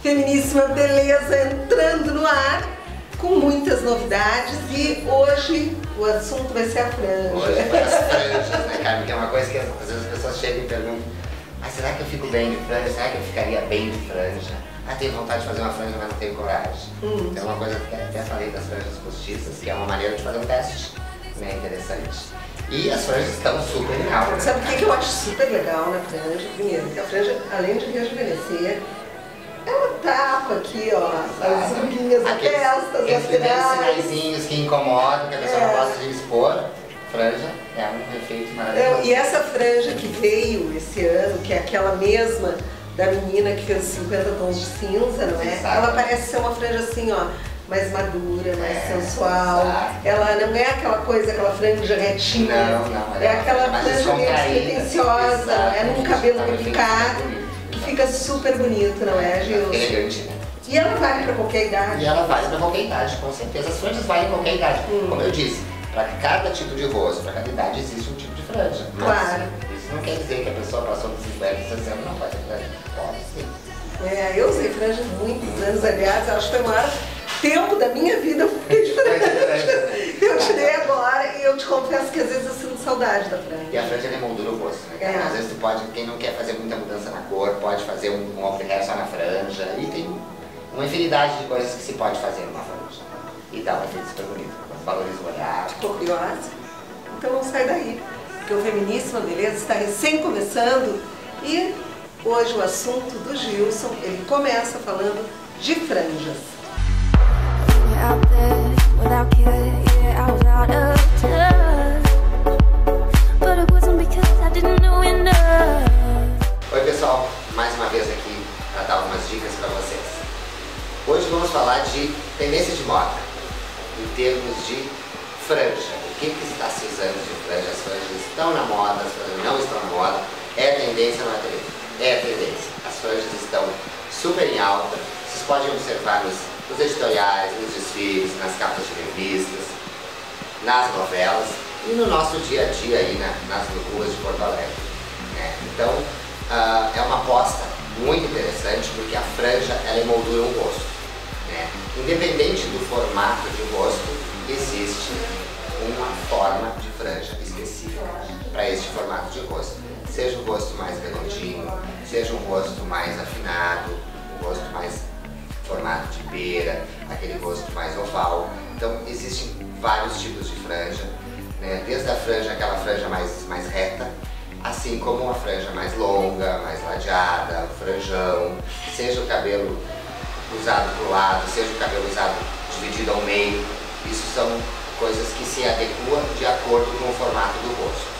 Feminíssima Beleza entrando no ar com muitas novidades e hoje o assunto vai ser a franja. Hoje vai as franjas, né, Carmen? Que é uma coisa que às vezes as pessoas chegam e perguntam: mas será que eu fico bem de franja? Será que eu ficaria bem de franja? Ah, tenho vontade de fazer uma franja, mas não tenho coragem. É uma coisa que até falei das franjas postiças, que é uma maneira de fazer um teste, né, interessante. E as franjas estão super em alta. Sabe o que eu acho super legal na franja? Primeiro, que a franja, além de rejuvenescer, ela tapa aqui, ó, as ruguinhas da testa, as laterais. Sinaizinhos que incomodam, que a pessoa não gosta de expor. Franja é um efeito maravilhoso. E essa franja que veio esse ano, que é aquela mesma da menina que fez 50 tons de cinza, não é? Exato. Ela parece ser uma franja assim, ó, mais madura, mais sensual. Exato. Ela não é aquela coisa, aquela franja retinha. Não. É aquela franja despretensiosa, não é? Num cabelo delicado. Fica super bonito, não é, Gilson? Elegante, né? E ela vale para qualquer idade? E ela vale para qualquer idade, com certeza. As franjas valem para qualquer idade. Como eu disse, para cada tipo de rosto, para cada idade existe um tipo de franja. Mas claro. Isso não quer dizer que a pessoa passou dos 50, 60 não pode ter franja. Pode sim. Eu usei franja muitos anos, aliás, acho que foi o maior tempo da minha vida eu fiquei de franja. Eu tirei agora e eu te confesso que às vezes eu sinto saudade da franja. E a franja moldura o rosto, né? Às vezes tu pode, quem não quer fazer muita mudança na cor, pode fazer um ombre hair só na franja. E tem uma infinidade de coisas que se pode fazer numa franja. E dá um efeito super bonito, valoriza o olhar. Ficou curiosa? Então não sai daí, porque o Feminíssima Beleza está recém começando e hoje o assunto do Gilson, ele começa falando de franjas. Oi pessoal, mais uma vez aqui para dar algumas dicas para vocês. Hoje vamos falar de tendência de moda, em termos de franja. O que está se usando de franja? As franjas estão na moda, as franjas não estão na moda. É tendência ou não é tendência? É tendência. As franjas estão super em alta. Vocês podem observar nos editoriais, nos desfiles, nas capas de revistas, nas novelas e no nosso dia a dia aí nas ruas de Porto Alegre. Né? Então, é uma aposta muito interessante porque a franja ela emoldura um rosto. Né? Independente do formato de rosto, existe uma forma de franja específica para este formato de rosto. Seja um rosto mais redondinho, seja um rosto mais afinado, um rosto mais formato de pera, aquele rosto mais oval. Então existem vários tipos de franja, né? Desde a franja, aquela franja mais reta, assim como uma franja mais longa, mais ladeada, franjão, seja o cabelo usado para o lado, seja o cabelo usado dividido ao meio. Isso são coisas que se adequam de acordo com o formato do rosto.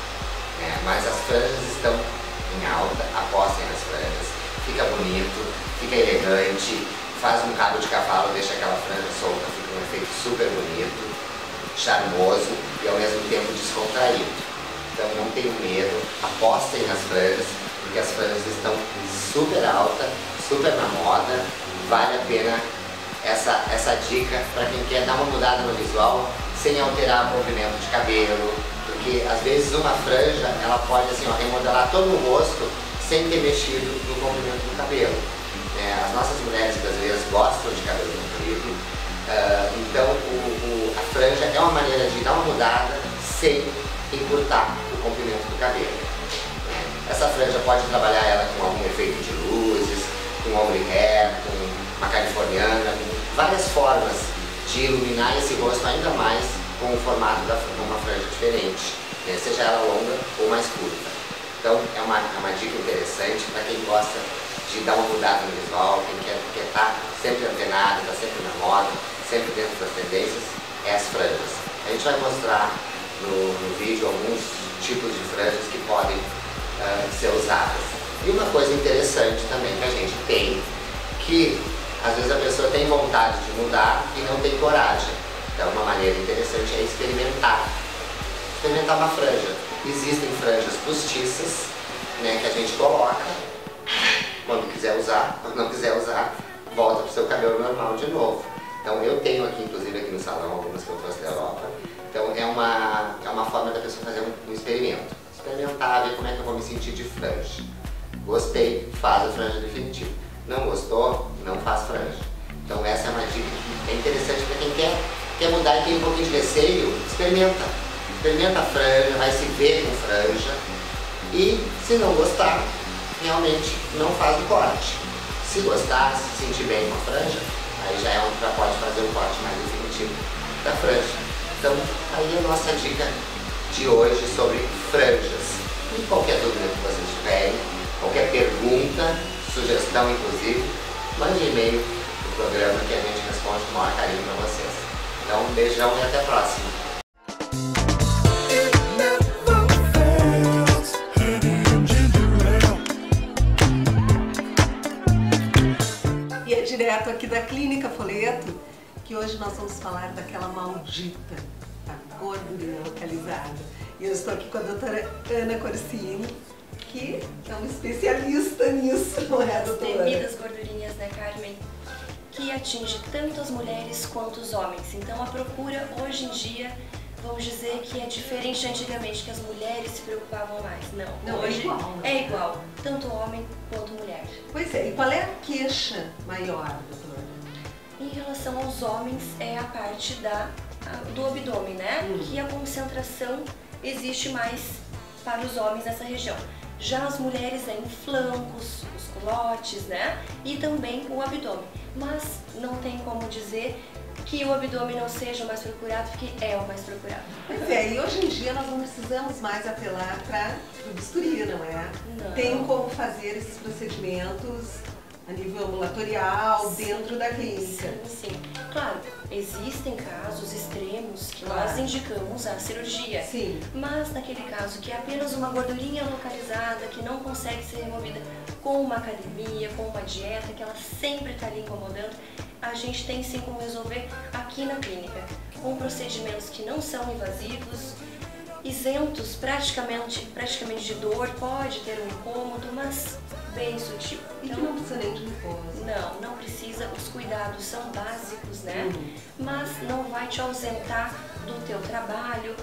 Né? Mas as franjas estão em alta, apostem nas franjas, fica bonito, fica elegante, faz um cabo de cavalo, deixa aquela franja solta, fica um efeito super bonito, charmoso e ao mesmo tempo descontraído. Então não tenham medo, apostem nas franjas, porque as franjas estão super alta, super na moda, vale a pena essa dica para quem quer dar uma mudada no visual sem alterar o comprimento de cabelo, porque às vezes uma franja ela pode assim, ó, remodelar todo o rosto sem ter mexido no comprimento do cabelo. As nossas mulheres brasileiras gostam de cabelo comprido, então a franja é uma maneira de dar uma mudada sem encurtar o comprimento do cabelo. Essa franja pode trabalhar ela com algum efeito de luzes, com ombre hair, com uma californiana, com várias formas de iluminar esse rosto ainda mais com o formato de uma franja diferente, né? Seja ela longa ou mais curta. Então é uma dica interessante para quem gosta de dar uma mudada no visual, quem quer estar sempre antenado, está sempre na moda, sempre dentro das tendências, é as franjas. A gente vai mostrar no vídeo alguns tipos de franjas que podem ser usadas. E uma coisa interessante também que a gente tem, que às vezes a pessoa tem vontade de mudar e não tem coragem. Então uma maneira interessante é experimentar uma franja. Existem franjas postiças, né, que a gente coloca. Quando quiser usar, quando não quiser usar, volta para o seu cabelo normal de novo. Então eu tenho aqui, inclusive aqui no salão, algumas que eu trouxe da Europa. Então é uma forma da pessoa fazer um experimento. Experimentar, ver como é que eu vou me sentir de franja. Gostei, faz a franja definitiva. Não gostou, não faz franja. Então essa é uma dica que é interessante para quem quer mudar e tem um pouquinho de receio, experimenta. Experimenta a franja, vai se ver com franja e se não gostar, realmente não faz o corte. Se gostar, se sentir bem com a franja, aí já pode fazer o corte mais definitivo da franja. Então aí a nossa dica de hoje sobre franjas. E qualquer dúvida que vocês tiverem, qualquer pergunta, sugestão inclusive, mande e-mail no programa que a gente responde com o maior carinho para vocês. Então um beijão e até a próxima. E é direto aqui da Clínica Folheto que hoje nós vamos falar daquela maldita, a gordurinha localizada. E eu estou aqui com a doutora Ana Corsini, que é uma especialista nisso, não é, doutora? Temidas gordurinhas, né, Carmen? Que atinge tanto as mulheres quanto os homens. Então a procura hoje em dia, vamos dizer que é diferente de antigamente, que as mulheres se preocupavam mais. Não, hoje é igual, né? É igual, tanto homem quanto mulher. Pois é, e qual é a queixa maior, doutora? Em relação aos homens, é a parte do abdômen, né? Que a concentração existe mais para os homens nessa região. Já as mulheres é em flancos, os culotes, né? E também o abdômen. Mas não tem como dizer que o abdômen não seja o mais procurado, porque é o mais procurado. Pois é, e hoje em dia nós não precisamos mais apelar para o bisturi, não é? Não. Tem como fazer esses procedimentos a nível ambulatorial, dentro da clínica. Sim, sim. Claro, existem casos extremos que Claro. nós indicamos a cirurgia. Sim. Mas naquele caso que é apenas uma gordurinha localizada, que não consegue ser removida com uma academia, com uma dieta, que ela sempre está ali incomodando, a gente tem sim como resolver aqui na clínica, com procedimentos que não são invasivos, isentos praticamente de dor, pode ter um incômodo, mas bem sutil. E que não precisa nem de repouso. Não precisa, os cuidados são básicos, né? Mas não vai te ausentar do teu trabalho,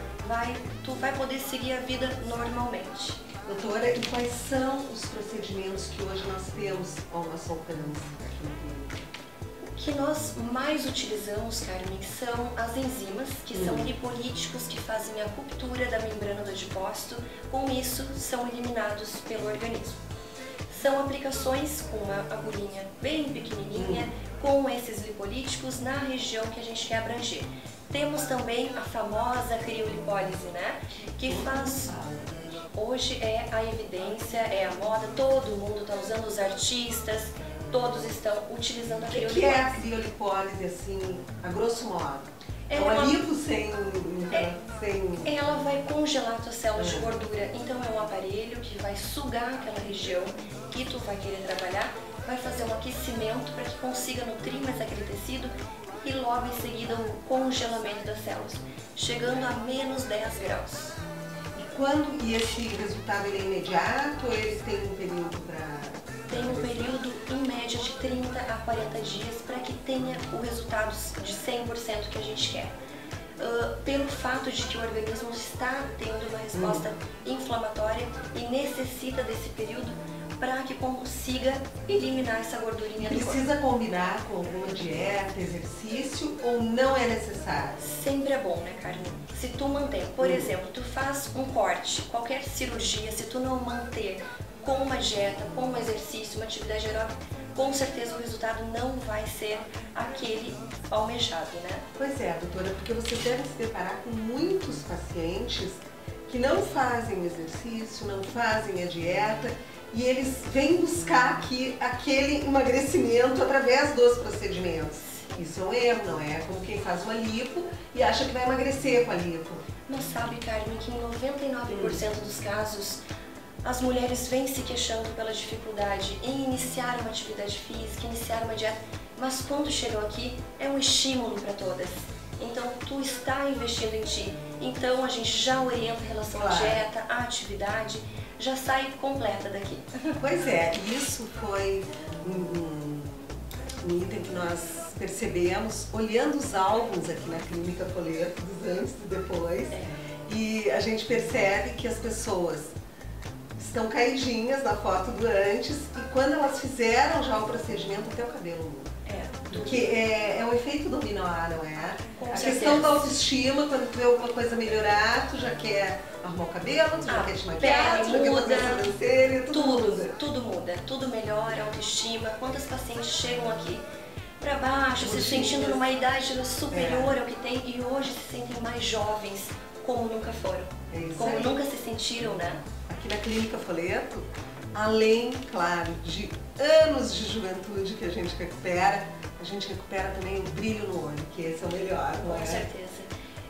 tu vai poder seguir a vida normalmente. Doutora, e quais são os procedimentos que hoje nós temos ao nosso alcance aqui na clínica? O que nós mais utilizamos, Carmen, são as enzimas, que são lipolíticos que fazem a ruptura da membrana do adipócito, com isso são eliminados pelo organismo. São aplicações com uma agulhinha bem pequenininha, com esses lipolíticos na região que a gente quer abranger. Temos também a famosa criolipólise, né? Que faz... Hoje é a evidência, é a moda, todo mundo está usando, os artistas, todos estão utilizando a criolipólise. O que é a criolipólise, assim, a grosso modo? É uma lipo sem... Ela vai congelar tuas células de gordura, então é um aparelho que vai sugar aquela região que tu vai querer trabalhar, vai fazer um aquecimento para que consiga nutrir mais aquele tecido e logo em seguida o congelamento das células, chegando a menos 10 graus. E esse resultado ele é imediato ou ele tem um período para... Tem um período em média de 30 a 40 dias para que tenha o resultado de 100% que a gente quer. Pelo fato de que o organismo está tendo uma resposta inflamatória e necessita desse período para que consiga eliminar essa gordurinha do corpo. Precisa combinar com alguma dieta, exercício ou não é necessário? Sempre é bom, né, Carmen? Se tu mantém, por exemplo, tu faz um corte, qualquer cirurgia, se tu não manter com uma dieta, com um exercício, uma atividade aeróbica, com certeza o resultado não vai ser aquele almejado, né? Pois é, doutora, porque você deve se deparar com muitos pacientes que não fazem o exercício, não fazem a dieta e eles vêm buscar aqui aquele emagrecimento através dos procedimentos. Isso é um erro, não é? Como quem faz uma lipo e acha que vai emagrecer com a lipo. Mas sabe, Carmen, que em 99% dos casos as mulheres vêm se queixando pela dificuldade em iniciar uma atividade física, iniciar uma dieta, mas quando chegam aqui é um estímulo para todas. Então tu está investindo em ti, então a gente já orienta em relação à dieta, à atividade, já sai completa daqui. Pois é, isso foi um item que nós percebemos olhando os álbuns aqui na Clínica Folheto, dos antes e depois, e a gente percebe que as pessoas estão caidinhas na foto do antes e quando elas fizeram já o procedimento até o cabelo muda. Porque é um efeito dominó, não é? Com a certeza. questão da autoestima, quando tu vê alguma coisa melhorar, tu já quer arrumar o cabelo, tu já quer te maquiar, tu já quer fazer a sobrancelha, tudo muda, tudo melhora, autoestima. Quantas pacientes chegam aqui pra baixo, se sentindo numa idade superior ao que tem e hoje se sentem mais jovens, como nunca foram, como aí. nunca se sentiram, né? Aqui na Clínica Folheto, além, claro, de anos de juventude que a gente recupera também o brilho no olho, que esse é o melhor, não é? Com certeza.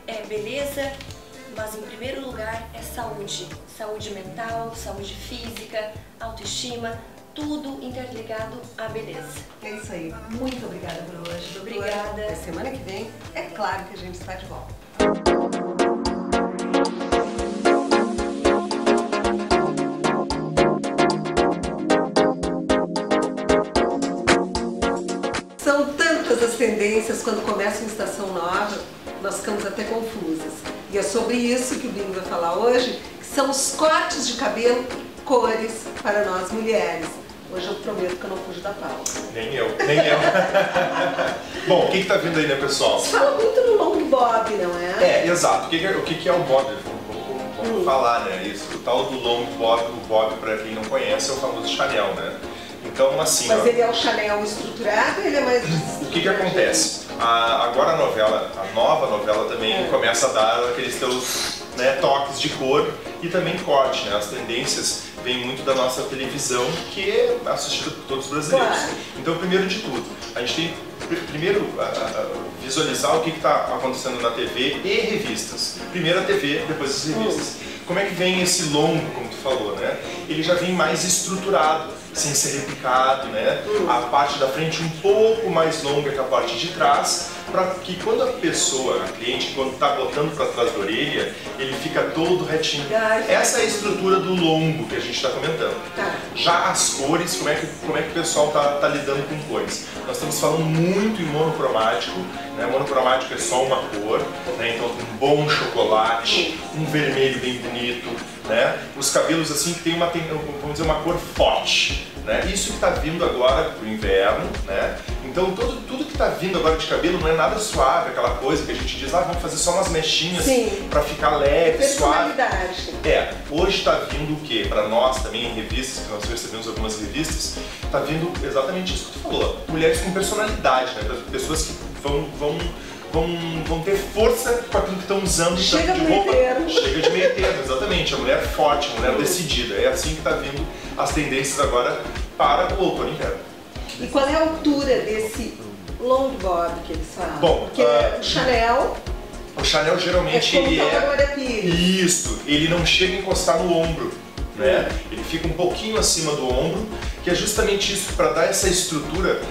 É beleza, mas em primeiro lugar é saúde. Saúde mental, saúde física, autoestima, tudo interligado à beleza. É isso aí. Muito obrigada por hoje, doutora. Obrigada. Na semana que vem, é claro que a gente está de volta. São tantas as tendências quando começa uma estação nova, nós ficamos até confusas. E é sobre isso que o Binho vai falar hoje, que são os cortes de cabelo e cores para nós mulheres. Hoje eu prometo que eu não fujo da pauta. Nem eu. Bom, o que tá vindo aí, né, pessoal? Se fala muito no long bob, não é? É, exato. O que é o bob? Vamos falar, né? Isso, o tal do long bob, o bob, para quem não conhece, é o famoso Chanel, né? Então, assim... Mas ele é o Chanel estruturado ou ele é mais... O que acontece? Agora a nova novela também começa a dar aqueles teus, né, toques de cor e também corte, né? As tendências vêm muito da nossa televisão, que é assistida por todos os brasileiros. Claro. Então, primeiro de tudo, a gente tem primeiro visualizar o que está acontecendo na TV e revistas. Primeiro a TV, depois as revistas. Como é que vem esse longo, como tu falou, né? Ele já vem mais estruturado, sem ser repicado, né? A parte da frente um pouco mais longa que a parte de trás, para que quando a pessoa, a cliente, quando está botando para trás da orelha, ele fica todo retinho. Essa é a estrutura do longo que a gente está comentando. Já as cores, como é que o pessoal está lidando com cores? Nós estamos falando muito em monocromático, né? Monocromático é só uma cor, né? Então um bom chocolate, um vermelho bem bonito, né? Os cabelos assim que tem vamos dizer, uma cor forte, né? Isso que está vindo agora para o inverno, né? Então tudo que está vindo agora de cabelo não é nada suave, aquela coisa que a gente diz, vamos fazer só umas mechinhas para ficar leve, suave. Hoje está vindo o que? Para nós também em revistas, que nós recebemos algumas revistas, está vindo exatamente isso que tu falou. Mulheres com personalidade, né? Pessoas que vão ter força com aquilo que estão usando. Chega de roupa. Chega de meio termo, exatamente. A mulher forte, a mulher decidida. É assim que está vindo as tendências agora para o outono e inverno. E qual é a altura desse long bob que eles falam? Bom, porque o Chanel... O Chanel geralmente ele Isso, ele não chega a encostar no ombro, né? Ele fica um pouquinho acima do ombro, que é justamente isso, para dar essa estrutura,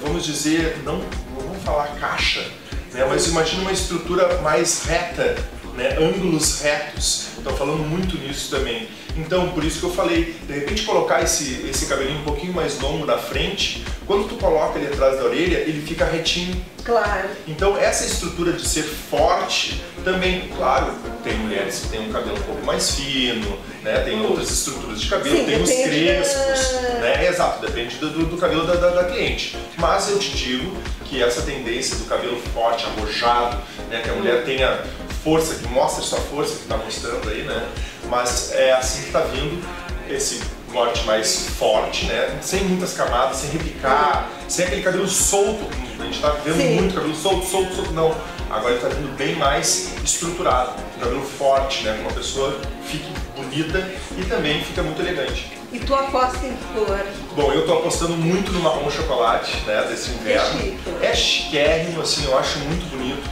vamos dizer, não vamos falar caixa, né? Mas imagina uma estrutura mais reta, né? Ângulos retos. Estão falando muito nisso também. Então, por isso que eu falei, de repente colocar esse cabelinho um pouquinho mais longo na frente, quando tu coloca ele atrás da orelha, ele fica retinho. Claro. Então, essa estrutura de ser forte, também, claro, tem mulheres que têm um cabelo um pouco mais fino, né? Tem outras estruturas de cabelo, tem os crespos, né? Exato, depende do cabelo da cliente. Mas eu te digo que essa tendência do cabelo forte, arrojado, né? Que a mulher tenha força, que mostra sua força, que está mostrando aí, né? Mas é assim que está vindo esse corte mais forte, né? Sem muitas camadas, sem repicar, sem aquele cabelo solto, a gente está vendo muito cabelo solto, não. Agora ele está vindo bem mais estruturado, um cabelo forte, né? Que uma pessoa fique bonita e também fica muito elegante. E tu aposta em cor? Bom, eu estou apostando muito no marrom chocolate, né? Desse inverno. É chiquérrimo, assim, eu acho muito bonito.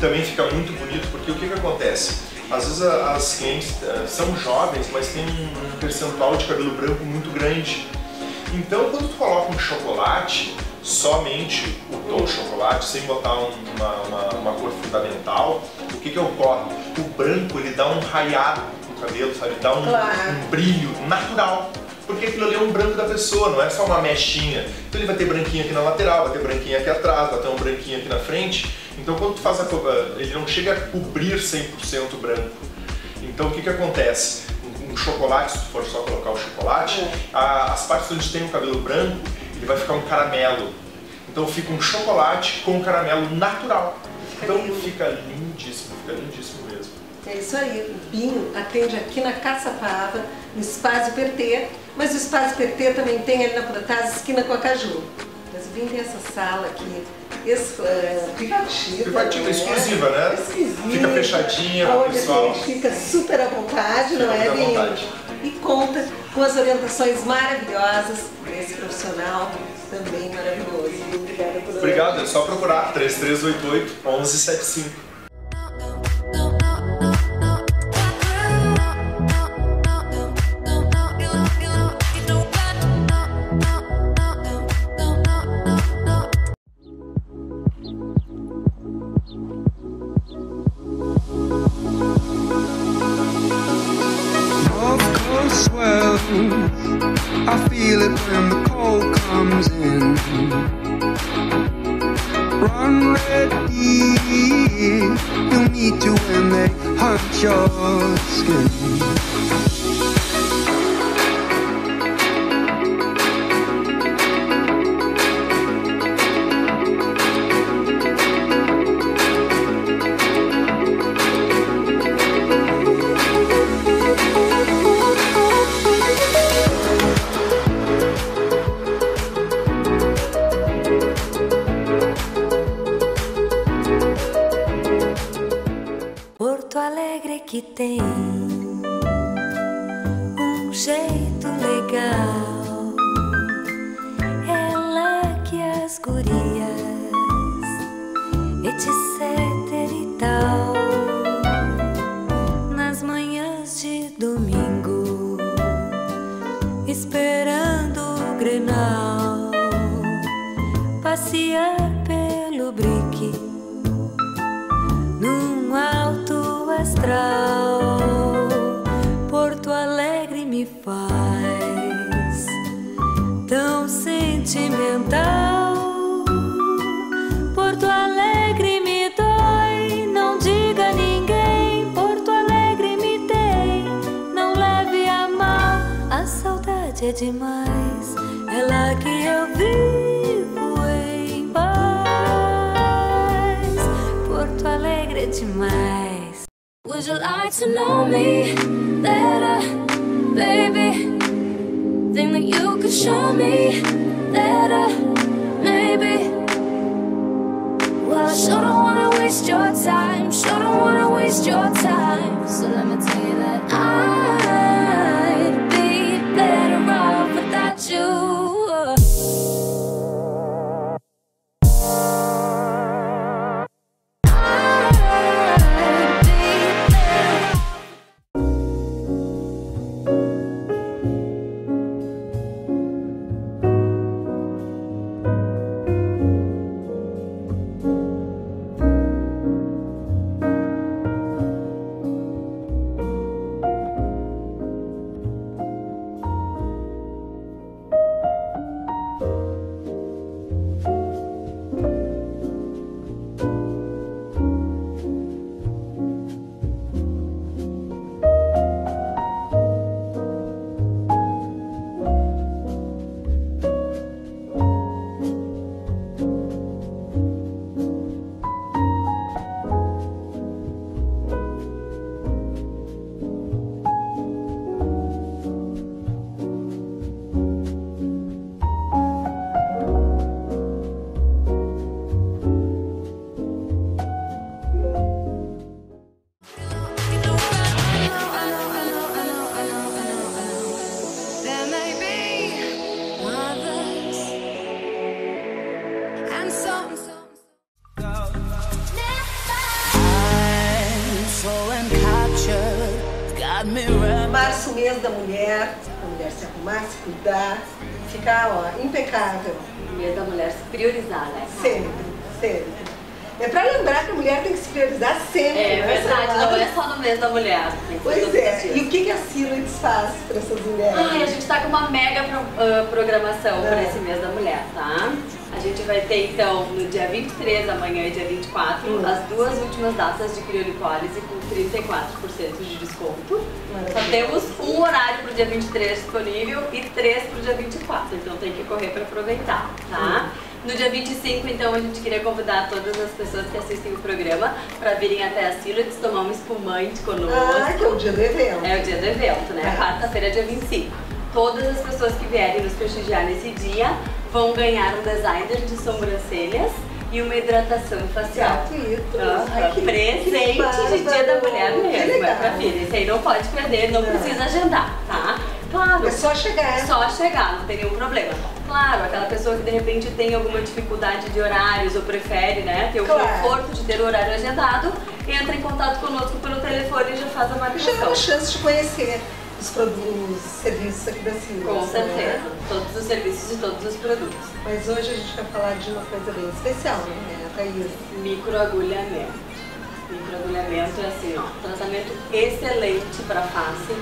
Também fica muito bonito, porque o que acontece? Às vezes as clientes são jovens, mas tem um percentual de cabelo branco muito grande. Então, quando tu coloca um chocolate, somente o tom chocolate, sem botar uma cor fundamental, o que ocorre? O branco, ele dá um raiado no cabelo, sabe? Dá um brilho natural. Porque aquilo ali é um branco da pessoa, não é só uma mechinha. Então ele vai ter branquinho aqui na lateral, vai ter branquinho aqui atrás, vai ter um branquinho aqui na frente. Então quando tu faz ele não chega a cobrir 100% branco. Então o que acontece? Um um chocolate, se for só colocar o chocolate, as partes onde tem o cabelo branco, ele vai ficar um caramelo. Então fica um chocolate com um caramelo natural. Então fica lindíssimo mesmo. É isso aí, o Binho atende aqui na Caçapava, no Espaço Pertê, mas o Espaço Pertê também tem ali na Protásio, esquina com a Caju. Mas o Binho tem essa sala aqui, privativa, exclusiva, né? Exclusiva. Fica fechadinha para o pessoal. A gente fica super à vontade, não é, Binho? E conta com as orientações maravilhosas desse profissional também maravilhoso. Obrigada por Obrigado, é só procurar 3388-1175. I feel it when the cold comes in. Run ready, he'll meet you when they hunt your skin. Porto Alegre que tem jeito legal, é lá que as gurias, etc e tal, nas manhãs de domingo, esperando o Grenal, passear pelo Brick num alto astral. Porto Alegre me faz tão sentimental. Porto Alegre me dói, não diga a ninguém. Porto Alegre me tem, não leve a mal. A saudade é demais, é lá que eu vivo em paz. Porto Alegre é demais. Would you like to know me better, baby? Think that you could show me better, maybe? Well, I sure don't wanna waste your time, sure don't wanna waste your time. So let me tell you that I'd be better off without you. Março, mês da mulher, a mulher se arrumar, se cuidar, ficar impecável. Mês da mulher se priorizar, né? Sempre, sempre. É pra lembrar que a mulher tem que se priorizar sempre. É verdade, não é só no mês da mulher. Pois é, e o que a Siloides faz para essas mulheres? A gente tá com uma mega programação para esse mês da mulher, tá? A gente vai ter então no dia 23, amanhã e dia 24, as duas últimas datas de criolipólise com 34% de desconto. Só temos um horário para o dia 23 disponível e 3 para o dia 24, então tem que correr para aproveitar, tá? No dia 25, então, a gente queria convidar todas as pessoas que assistem o programa para virem até a Silhouettes tomar um espumante conosco. Ah, que é o dia do evento. É o dia do evento, né? Quarta-feira, dia 25. Todas as pessoas que vierem nos prestigiar nesse dia vão ganhar um designer de sobrancelhas e uma hidratação facial. Presente de Dia da Mulher mesmo, é pra filha. Esse aí não pode perder, não precisa agendar, tá? Claro. É só chegar. É só chegar, não tem nenhum problema. Claro, aquela pessoa que de repente tem alguma dificuldade de horários ou prefere, né, ter o conforto de ter o horário agendado, entra em contato conosco pelo telefone e já faz a marcação. Já é uma chance de conhecer os serviços aqui da Silhouettes. Com certeza, né? todos os serviços e todos os produtos. Mas hoje a gente vai falar de uma coisa bem especial, né, Thaís? Microagulhamento. Microagulhamento é assim, ó, tratamento excelente para face,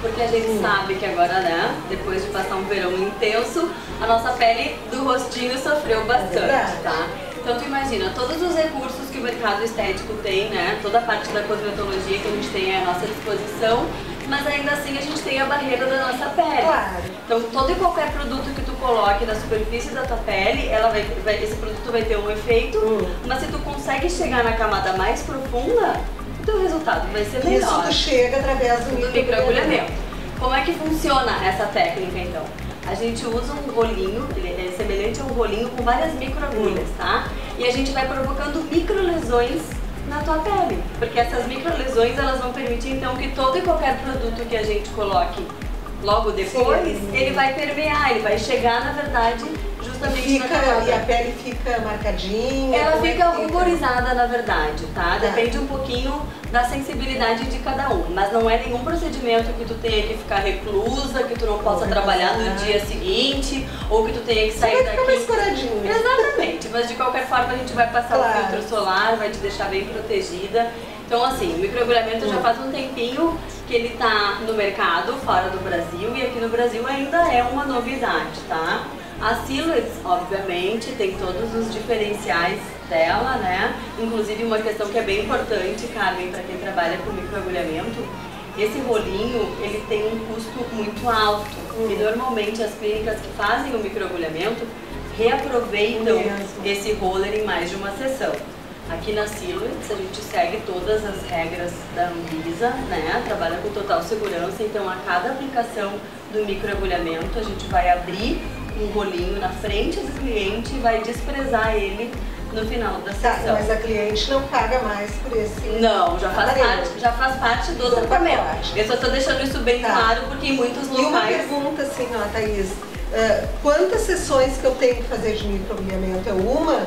porque a gente sabe que agora, né, depois de passar um verão intenso, a nossa pele do rostinho sofreu bastante, tá? Então tu imagina, todos os recursos que o mercado estético tem, né, toda a parte da cosmetologia que a gente tem à nossa disposição, mas ainda assim a gente tem a barreira da nossa pele. Claro. Então todo e qualquer produto que tu coloque na superfície da tua pele, esse produto vai ter um efeito, mas se tu consegue chegar na camada mais profunda, o teu resultado vai ser melhor. Isso tu chega através do microagulhamento. Como é que funciona essa técnica então? A gente usa um rolinho, ele é semelhante a um rolinho com várias microagulhas, tá? E a gente vai provocando microlesões na tua pele, porque essas microlesões elas vão permitir então que todo e qualquer produto que a gente coloque logo depois, ele vai permear, ele vai chegar na verdade justamente na camada. E a pele fica marcadinha? Ela fica ruborizada na verdade, tá? Depende um pouquinho da sensibilidade de cada um, mas não é nenhum procedimento que tu tenha que ficar reclusa, que tu não possa trabalhar no dia seguinte, ou que tu tenha que sair daqui. Mais coradinho. Exatamente, mas de qualquer forma a gente vai passar o filtro solar, vai te deixar bem protegida. Então assim, o microagulhamento já faz um tempinho que ele tá no mercado, fora do Brasil, e aqui no Brasil ainda é uma novidade, tá? A Silhouettes, obviamente, tem todos os diferenciais dela, né? Inclusive uma questão que é bem importante, Carmen, para quem trabalha com microagulhamento, esse rolinho, ele tem um custo muito alto. E normalmente as clínicas que fazem o microagulhamento reaproveitam esse roller em mais de uma sessão. Aqui na Silhouettes a gente segue todas as regras da Anvisa, né? Trabalha com total segurança, então a cada aplicação do microagulhamento a gente vai abrir um rolinho na frente do cliente e vai desprezar ele no final da sessão. Mas a cliente não paga mais por esse... Não, já faz parte do tratamento. Eu só estou deixando isso bem claro porque em muitos locais... E uma pergunta assim, ó, Thaís, quantas sessões que eu tenho que fazer de microagulhamento? É uma?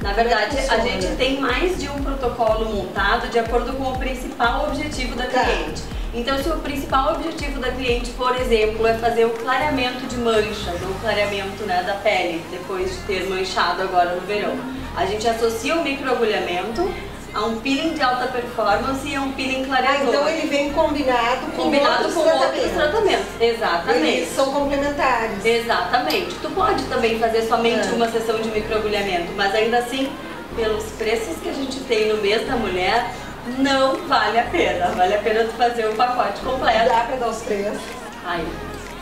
Na verdade, a gente tem mais de um protocolo montado de acordo com o principal objetivo da cliente. Então, se o principal objetivo da cliente, por exemplo, é fazer o clareamento de manchas, ou o clareamento, né, da pele, depois de ter manchado agora no verão, a gente associa o microagulhamento a um peeling de alta performance e a um peeling clareador. Então ele vem combinado com outros tratamentos. Exatamente. Eles são complementares. Exatamente. Tu pode também fazer somente uma sessão de microagulhamento, mas ainda assim, pelos preços que a gente tem no mês da mulher, não vale a pena. Vale a pena tu fazer um pacote completo. Dá pra dar os preços. Aí,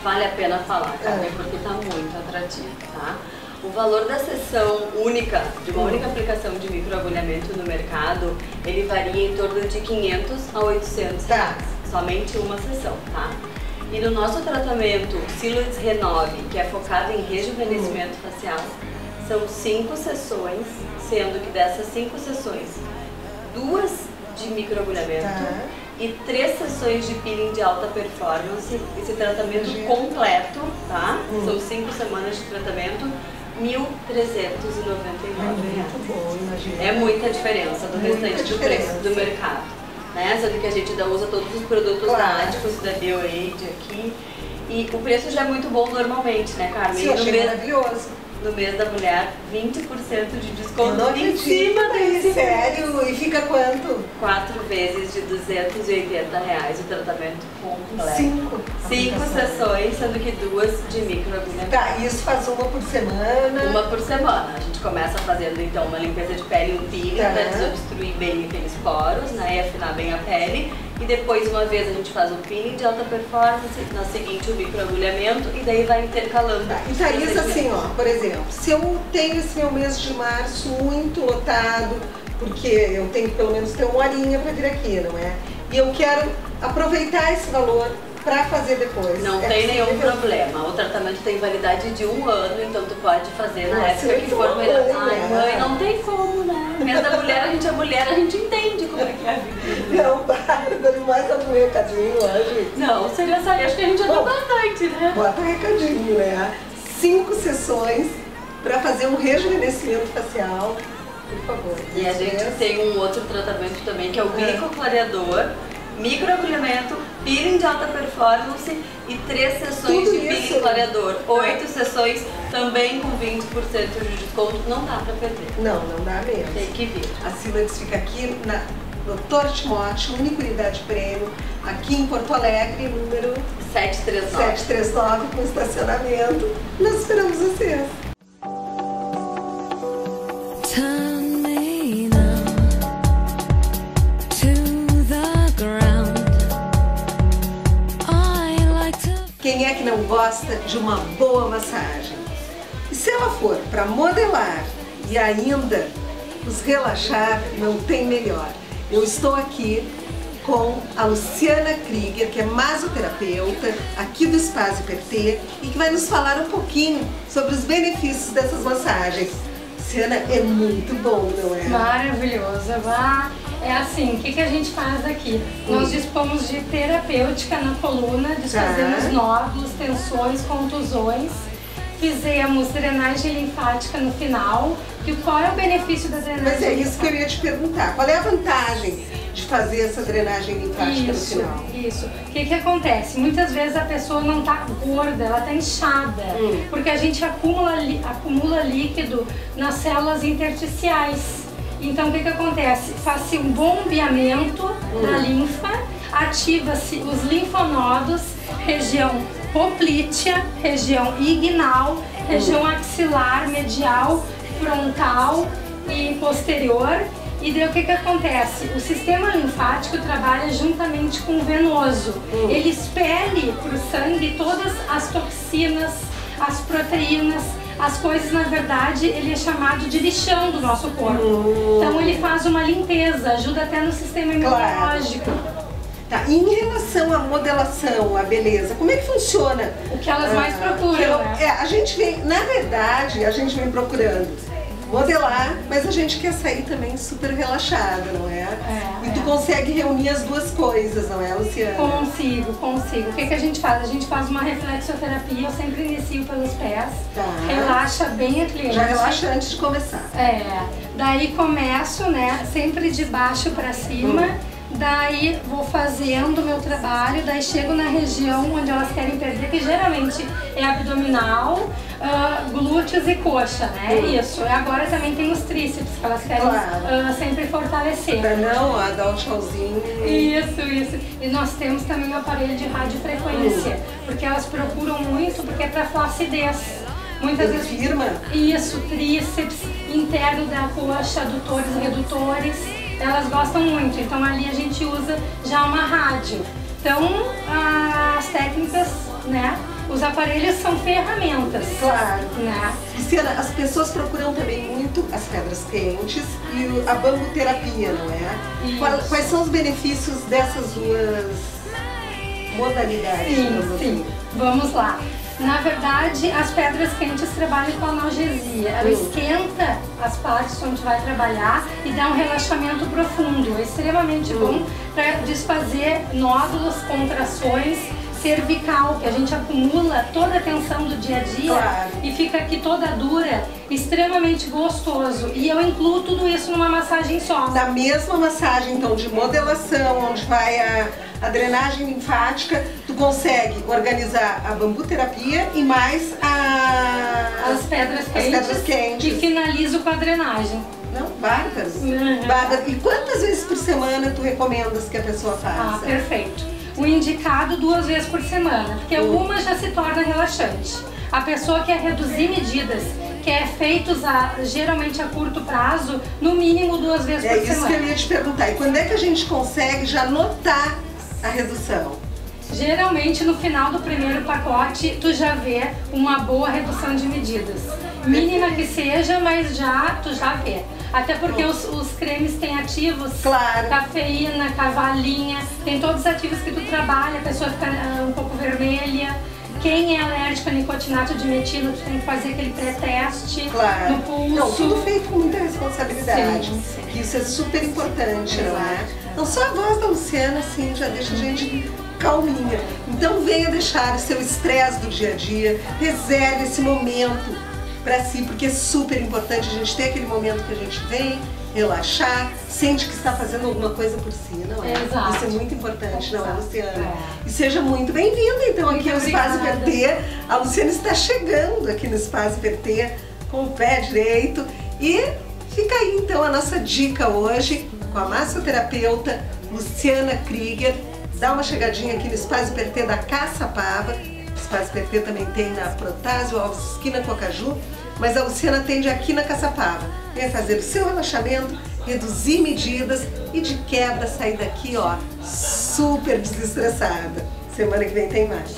vale a pena falar, Carmen, porque tá muito atrativo, tá? O valor da sessão única, de uma única aplicação de microagulhamento no mercado, ele varia em torno de 500 a 800 reais. Somente uma sessão, tá? E no nosso tratamento Silhouettes Renove, que é focado em rejuvenescimento facial, são 5 sessões, sendo que dessas 5 sessões, 2 de microagulhamento e 3 sessões de peeling de alta performance. Esse tratamento completo, tá? São 5 semanas de tratamento, R$ 1.399. Muito bom, imagina. É muita diferença do restante do preço do mercado, né? Sendo que a gente ainda usa todos os produtos da Adicus, da BioAid aqui. E o preço já é muito bom normalmente, né, Carmen? Sim, achei maravilhoso. no mês da mulher, 20% de desconto Eu não em cima desse. Sério? E fica quanto? 4 vezes de R$280 o tratamento completo. 5 sessões, sendo que 2 de microagulhamento. Tá, isso faz uma por semana? Uma por semana. A gente começa fazendo então uma limpeza de pele e um peeling para desobstruir bem aqueles poros, né, e afinar bem a pele. E depois, uma vez, a gente faz o peeling de alta performance, na seguinte o microagulhamento, e daí vai intercalando. Tá. E Thaís, assim, ó, por exemplo, se eu tenho esse meu mês de março muito lotado, porque eu tenho que pelo menos ter uma horinha para vir aqui, não é? E eu quero aproveitar esse valor para fazer depois. Não tem nenhum problema. O tratamento tem validade de 1 ano, então tu pode fazer na época que for melhor. Ai, mãe, não tem como, né? Mês da mulher, a gente é mulher, a gente entende como é que é a vida. Não, Bárbara, mais algum recadinho hoje? Não, seria só, acho que a gente já deu bastante, né? Bota um recadinho, né? 5 sessões para fazer um rejuvenescimento facial, por favor. E a gente tem um outro tratamento também, que é o glicoclareador, microagulhamento, peeling de alta performance e 3 sessões de peeling clareador. 8 sessões também com 20% de desconto. Não dá pra perder. Não, não dá mesmo. Tem que vir. A Silex fica aqui na Dr. Timóteo, única unidade prêmio, aqui em Porto Alegre, número 739, com estacionamento. Nós esperamos vocês. Quem é que não gosta de uma boa massagem? E se ela for para modelar e ainda nos relaxar, não tem melhor. Eu estou aqui com a Luciana Krieger, que é masoterapeuta aqui do Espaço PT e que vai nos falar um pouquinho sobre os benefícios dessas massagens. Luciana, é muito bom, não é? Maravilhoso. É assim, o que a gente faz aqui? Nós dispomos de terapêutica na coluna, desfazemos nódulos, tensões, contusões, fizemos drenagem linfática no final. E qual é o benefício da drenagem linfática? Mas é isso que eu ia te perguntar. Qual é a vantagem de fazer essa drenagem linfática no final? Isso. O que acontece? Muitas vezes a pessoa não está gorda, ela está inchada, porque a gente acumula líquido nas células intersticiais. Então, o que acontece? Faz-se um bombeamento da linfa, ativa-se os linfonodos, região poplítea, região inguinal, região axilar, medial, frontal e posterior. E daí o que acontece? O sistema linfático trabalha juntamente com o venoso. Ele expele para o sangue todas as toxinas, as proteínas, as coisas, na verdade, ele é chamado de lixão do nosso corpo. Então ele faz uma limpeza, ajuda até no sistema imunológico. Tá, e em relação à modelação, à beleza, como é que funciona? O que elas mais procuram, né? A gente vem, na verdade, a gente vem procurando modelar, mas a gente quer sair também super relaxada, não é? E tu consegue reunir as duas coisas, não é, Luciana? Consigo. O que a gente faz? A gente faz uma reflexoterapia, eu sempre inicio pelos pés, relaxa bem a cliente. Já relaxa antes de começar. Daí começo, né, sempre de baixo pra cima. Daí vou fazendo o meu trabalho, daí chego na região onde elas querem perder, que geralmente é abdominal, glúteos e coxa, né? Isso. E agora também tem os tríceps, que elas querem sempre fortalecer. Pra não dar um tchauzinho. Isso. E nós temos também o aparelho de radiofrequência, porque elas procuram muito, porque é pra flacidez. Muitas vezes firma? Isso, tríceps, interno da coxa, adutores e redutores. Elas gostam muito, então ali a gente usa já uma rádio. Então, as técnicas, né, os aparelhos são ferramentas. Claro. Né? Luciana, as pessoas procuram também muito as pedras quentes e a bambuterapia, não é? Quais são os benefícios dessas duas modalidades? Sim. Vamos lá. Na verdade, as pedras quentes trabalham com analgesia. Ela esquenta as partes onde vai trabalhar e dá um relaxamento profundo. É extremamente bom para desfazer nódulos, contrações, cervical, que a gente acumula toda a tensão do dia a dia e fica aqui toda dura, extremamente gostoso. E eu incluo tudo isso numa massagem só. Na mesma massagem, então, de modelação, onde vai a drenagem linfática, tu tu consegue organizar a bambuterapia e mais as pedras quentes, e finalizo com a drenagem. Não, bárbaro. Bárbaro. E quantas vezes por semana tu recomendas que a pessoa faça? Ah, perfeito. O indicado 2 vezes por semana, porque uma já se torna relaxante. A pessoa quer reduzir medidas, quer efeitos geralmente a curto prazo, no mínimo 2 vezes por semana. É isso que eu ia te perguntar. E quando é que a gente consegue já notar a redução? Geralmente no final do primeiro pacote tu já vê uma boa redução de medidas. Mínima que seja, mas tu já vê. Até porque os cremes têm ativos, claro, cafeína, cavalinha, tem todos os ativos que tu trabalha, a pessoa fica um pouco vermelha. Quem é alérgico a nicotinato de metilo, tu tem que fazer aquele pré-teste no pulso. Não, tudo feito com muita responsabilidade. Sim. Isso é super importante, não é? Não só a voz da Luciana, assim, já deixa a gente calminha. Então venha deixar o seu estresse do dia a dia, reserve esse momento para si, porque é super importante a gente ter aquele momento que a gente vem relaxar, sente que está fazendo alguma coisa por si, não é? Exato. Isso é muito importante, não é, Luciana? E seja muito bem-vinda, então, aqui ao Espaço Pertê. A Luciana está chegando aqui no Espaço Pertê com o pé direito. E fica aí, então, a nossa dica hoje com a massoterapeuta Luciana Krieger. Dá uma chegadinha aqui no Espaço Pertê da Caçapava. O Espaço Pertê também tem na Protásio Alves, esquina Cocaju. Mas a Luciana atende aqui na Caçapava. Venha fazer o seu relaxamento, reduzir medidas e de quebra sair daqui, ó, super desestressada. Semana que vem tem mais.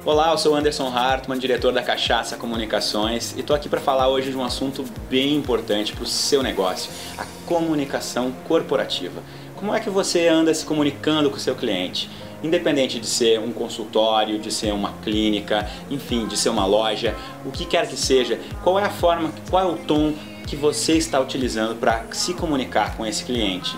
Olá, eu sou Anderson Hartmann, diretor da Cachaça Comunicações, e estou aqui para falar hoje de um assunto bem importante para o seu negócio, a comunicação corporativa. Como é que você anda se comunicando com o seu cliente? Independente de ser um consultório, de ser uma clínica, enfim, de ser uma loja, o que quer que seja, qual é a forma, qual é o tom que você está utilizando para se comunicar com esse cliente?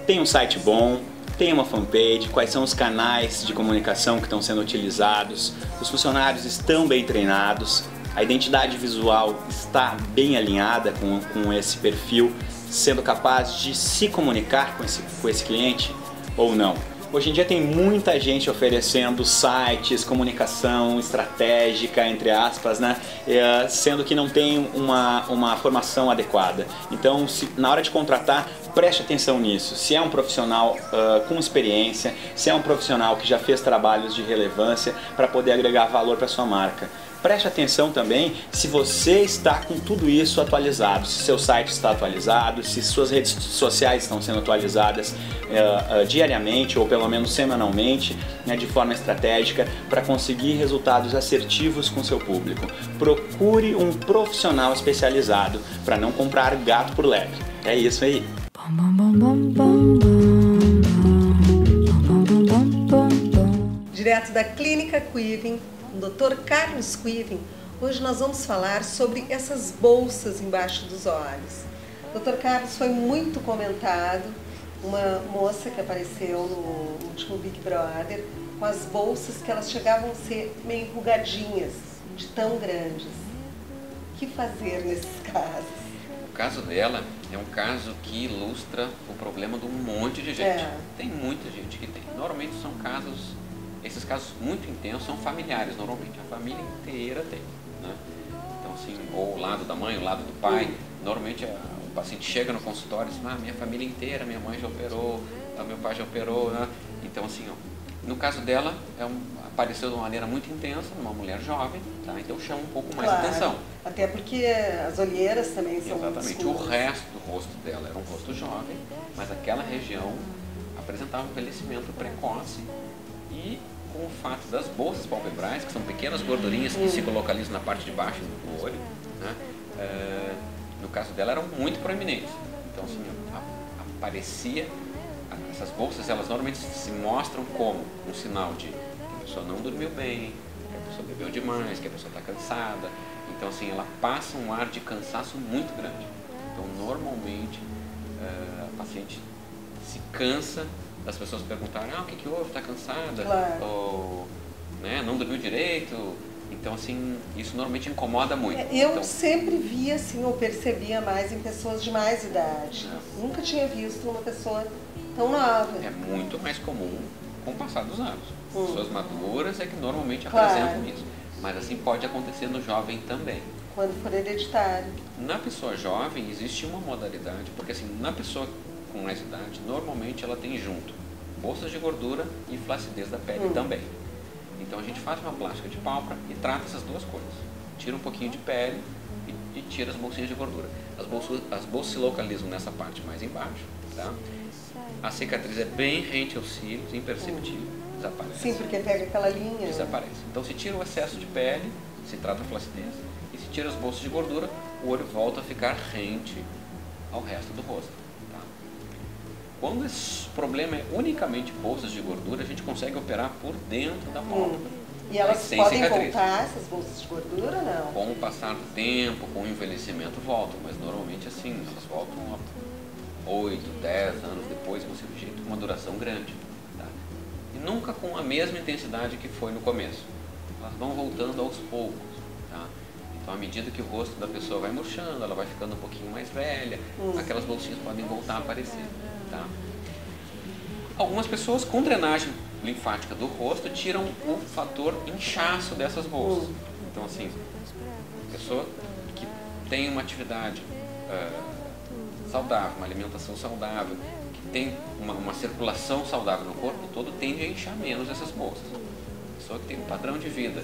Tem um site bom? Tem uma fanpage? Quais são os canais de comunicação que estão sendo utilizados? Os funcionários estão bem treinados? A identidade visual está bem alinhada com esse perfil, sendo capaz de se comunicar com esse cliente ou não? Hoje em dia tem muita gente oferecendo sites, comunicação estratégica, entre aspas, né? Sendo que não tem uma formação adequada. Então, na hora de contratar, preste atenção nisso. Se é um profissional com experiência, se é um profissional que já fez trabalhos de relevância para poder agregar valor para sua marca. Preste atenção também se você está com tudo isso atualizado, se seu site está atualizado, se suas redes sociais estão sendo atualizadas diariamente ou pelo menos semanalmente, né, de forma estratégica, para conseguir resultados assertivos com seu público. Procure um profissional especializado para não comprar gato por lebre. É isso aí. Direto da Clínica Quivin, o Dr. Carlos Quivin, hoje nós vamos falar sobre essas bolsas embaixo dos olhos. Dr. Carlos, foi muito comentado uma moça que apareceu no último Big Brother com as bolsas que elas chegavam a ser meio enrugadinhas, de tão grandes. O que fazer nesses casos? O caso dela é um caso que ilustra o problema de um monte de gente. Tem muita gente que tem. Normalmente são casos, esses casos muito intensos são familiares, normalmente. A família inteira tem, né? Então assim, ou o lado da mãe, o lado do pai. Normalmente o paciente chega no consultório e diz, minha família inteira, minha mãe já operou, meu pai já operou, né? Então assim, no caso dela, apareceu de uma maneira muito intensa, numa mulher jovem, tá? Então chama um pouco mais atenção. Até porque as olheiras também são exatamente. O resto do rosto dela era um rosto jovem, mas aquela região apresentava um envelhecimento precoce e com o fato das bolsas palpebrais, que são pequenas gordurinhas que se localizam na parte de baixo do olho, né? No caso dela eram muito proeminentes. Então assim, aparecia, essas bolsas elas normalmente se mostram como um sinal de que a pessoa não dormiu bem, que a pessoa bebeu demais, que a pessoa está cansada. Então assim, ela passa um ar de cansaço muito grande. Então normalmente a paciente se cansa das pessoas perguntarem, o que houve, está cansada? Ou, né, não dormiu direito, Então, assim, isso normalmente incomoda muito. Eu então, sempre via, assim, ou percebia mais em pessoas de mais idade. Nunca tinha visto uma pessoa tão nova. É muito mais comum com o passar dos anos. Pessoas maduras é que normalmente Claro. apresentam isso. Mas assim pode acontecer no jovem também. Quando for hereditário. Na pessoa jovem existe uma modalidade, porque assim, na pessoa com mais idade, normalmente ela tem junto bolsas de gordura e flacidez da pele também. Então a gente faz uma plástica de pálpebra e trata essas duas coisas. Tira um pouquinho de pele e tira as bolsinhas de gordura. As bolsas se localizam nessa parte mais embaixo, tá? A cicatriz é bem rente aos cílios, imperceptível, desaparece. Sim, porque pega aquela linha. Desaparece. Então se tira o excesso de pele, se trata a flacidez, e se tira as bolsas de gordura, o olho volta a ficar rente ao resto do rosto. Tá? Quando esse problema é unicamente bolsas de gordura, a gente consegue operar por dentro da pálpebra. E elas sem podem cicatriz. voltar, essas bolsas de gordura, não? Com o passar do tempo, com o envelhecimento, voltam, mas normalmente assim, elas voltam a 8, 10 anos depois, com cirurgia, com uma duração grande. Tá? E nunca com a mesma intensidade que foi no começo. Elas vão voltando aos poucos. Tá? Então, à medida que o rosto da pessoa vai murchando, ela vai ficando um pouquinho mais velha, aquelas bolsinhas podem voltar a aparecer. Tá? Algumas pessoas com drenagem linfática do rosto tiram o fator inchaço dessas bolsas. Então, assim, pessoa que tem uma atividade saudável, uma alimentação saudável, que tem uma circulação saudável no corpo todo, tende a inchar menos essas bolsas. Pessoa que tem um padrão de vida,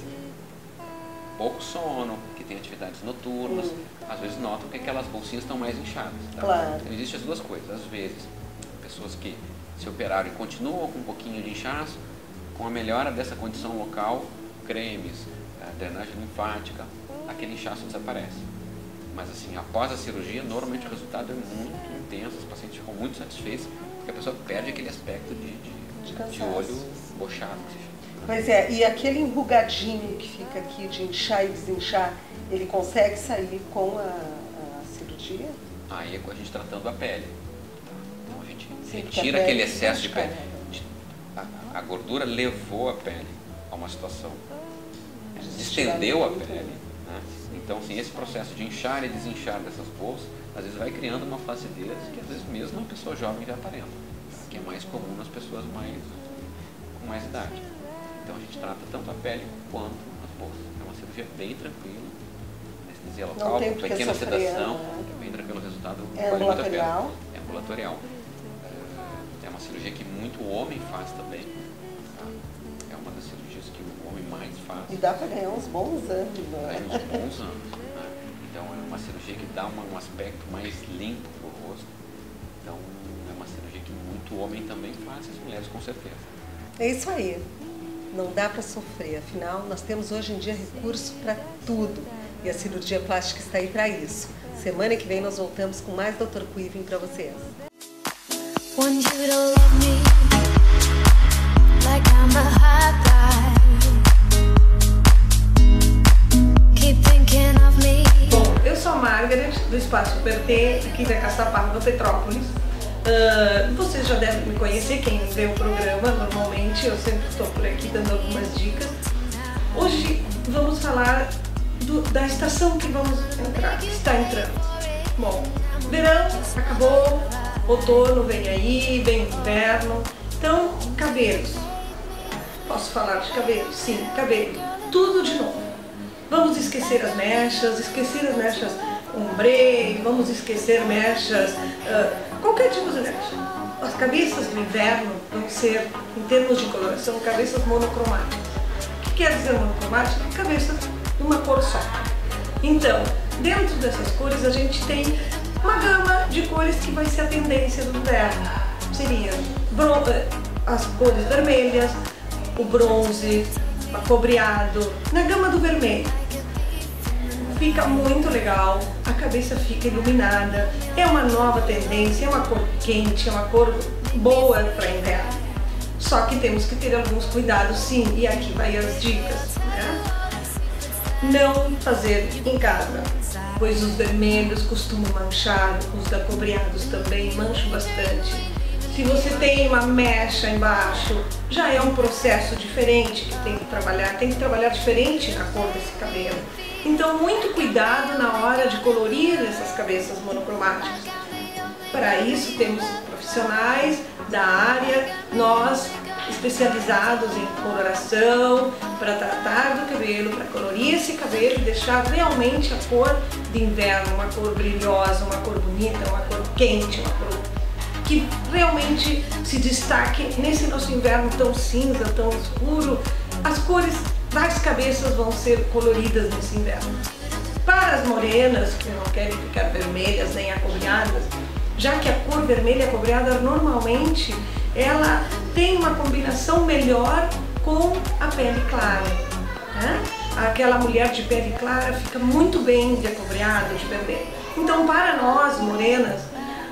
pouco sono, que tem atividades noturnas, às vezes notam que aquelas bolsinhas estão mais inchadas. Tá? Claro. Então, existem as duas coisas. Às vezes, pessoas que se operaram e continuam com um pouquinho de inchaço, com a melhora dessa condição local, cremes, drenagem linfática, aquele inchaço desaparece. Mas assim, após a cirurgia, normalmente o resultado é muito intenso, os pacientes ficam muito satisfeitos, porque a pessoa perde aquele aspecto de olho bochado. Pois é, e aquele enrugadinho que fica aqui de inchar e desinchar, ele consegue sair com a cirurgia? Aí é a gente tratando a pele. Então a gente Sim, retira aquele excesso de pele. A gordura levou a pele a uma situação, distendeu a pele. Né? Então, assim, esse processo de inchar e desinchar dessas bolsas, às vezes vai criando uma flacidez que às vezes mesmo uma pessoa jovem já aparenta, que é mais comum nas pessoas com mais idade. Então a gente trata tanto a pele quanto as bolsas. É uma cirurgia bem tranquila, anestesia local, com pequena sedação, bem tranquilo, o resultado vale muito a pena. É ambulatorial. É uma cirurgia que muito homem faz também. Tá? É uma das cirurgias que o homem mais faz. E dá para ganhar uns bons anos. Ganha uns bons anos. Né? Então é uma cirurgia que dá um aspecto mais limpo para o rosto. Então é uma cirurgia que muito homem também faz, e as mulheres com certeza. É isso aí. Não dá para sofrer. Afinal, nós temos hoje em dia recurso para tudo. E a cirurgia plástica está aí para isso. Semana que vem nós voltamos com mais Dr. Quiven para vocês. Want you to love me like I'm a hot guy. Keep thinking of me. Bom, eu sou a Margaret, do Espaço Pertê, aqui da Caçapava, Petrópolis. Vocês já devem me conhecer, quem vê o programa, normalmente eu sempre estou por aqui dando algumas dicas. Hoje vamos falar da estação que vamos entrar, que está entrando. Bom, verão acabou, outono vem aí, vem inverno, então cabelos. Posso falar de cabelo? Sim, cabelo. Tudo de novo. Vamos esquecer as mechas ombre, vamos esquecer mechas, qualquer tipo de mecha. As cabeças do inverno vão ser, em termos de coloração, cabeças monocromáticas. O que quer dizer monocromática? Cabeças de uma cor só. Então, dentro dessas cores a gente tem uma gama de cores que vai ser a tendência do inverno. Seria as cores vermelhas, o bronze, o acobreado, na gama do vermelho. Fica muito legal, a cabeça fica iluminada, é uma nova tendência, é uma cor quente, é uma cor boa para inverno. Só que temos que ter alguns cuidados sim, e aqui vai as dicas. Né? Não fazer em casa, pois os vermelhos costumam manchar, os acobreados também mancham bastante. Se você tem uma mecha embaixo, já é um processo diferente que tem que trabalhar diferente a cor desse cabelo. Então, muito cuidado na hora de colorir essas cabeças monocromáticas. Para isso, temos profissionais da área, nós especializados em coloração, para tratar do cabelo, para colorir esse cabelo e deixar realmente a cor de inverno, uma cor brilhosa, uma cor bonita, uma cor quente, uma cor que realmente se destaque nesse nosso inverno tão cinza, tão escuro. As cores das cabeças vão ser coloridas nesse inverno. Para as morenas, que não querem ficar vermelhas nem acobreadas, já que a cor vermelha acobreada normalmente ela tem uma combinação melhor com a pele clara, né? Aquela mulher de pele clara fica muito bem de acobreado, de vermelho. Então, para nós morenas,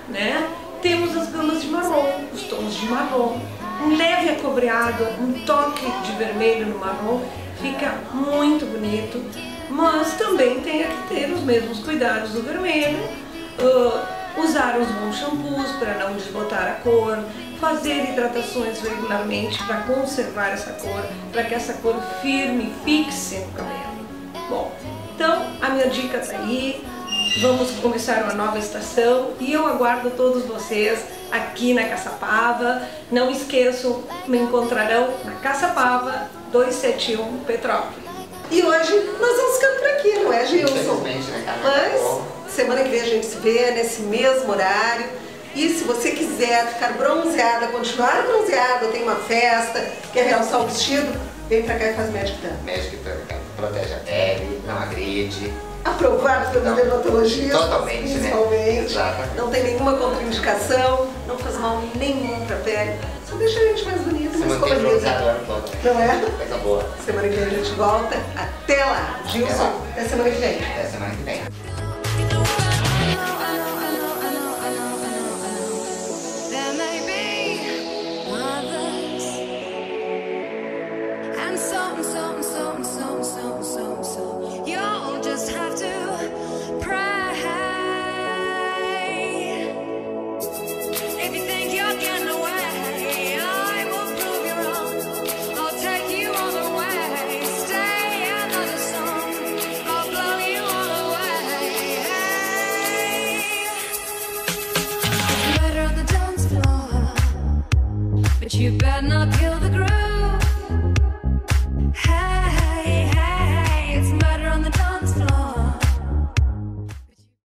né, temos as gamas de marrom, os tons de marrom, um leve acobreado, um toque de vermelho no marrom, fica muito bonito, mas também tem que ter os mesmos cuidados do vermelho, usar os bons shampoos para não desbotar a cor, fazer hidratações regularmente para conservar essa cor, para que essa cor firme fixe no cabelo. Bom, então a minha dica está aí. Vamos começar uma nova estação e eu aguardo todos vocês aqui na Caçapava. Não esqueçam, me encontrarão na Caçapava 271 Petrópolis. E hoje nós vamos ficando por aqui, não é, Gilson? Infelizmente, né, cara? Mas semana que vem a gente se vê nesse mesmo horário. E se você quiser ficar bronzeada, continuar bronzeada, tem uma festa, quer realçar o vestido, vem pra cá e faz Magic Tan. Magic Tan, cara. Protege a pele, não agride. Aprovado pelos dermatologistas, Totalmente, principalmente. né? Exatamente. Não tem nenhuma contraindicação, não faz mal nenhum pra pele. Só deixa a gente mais bonito, mais colorido. Não é? Coisa boa. Semana que vem a gente volta. Até lá. Gilson, até semana que vem. Até semana que vem. There may be others, and so you'll just have to pray. If you think you're getting away, I will prove you wrong. I'll take you all the way. Stay another song. I'll blow you all away. Better on the dance floor, but you better not kill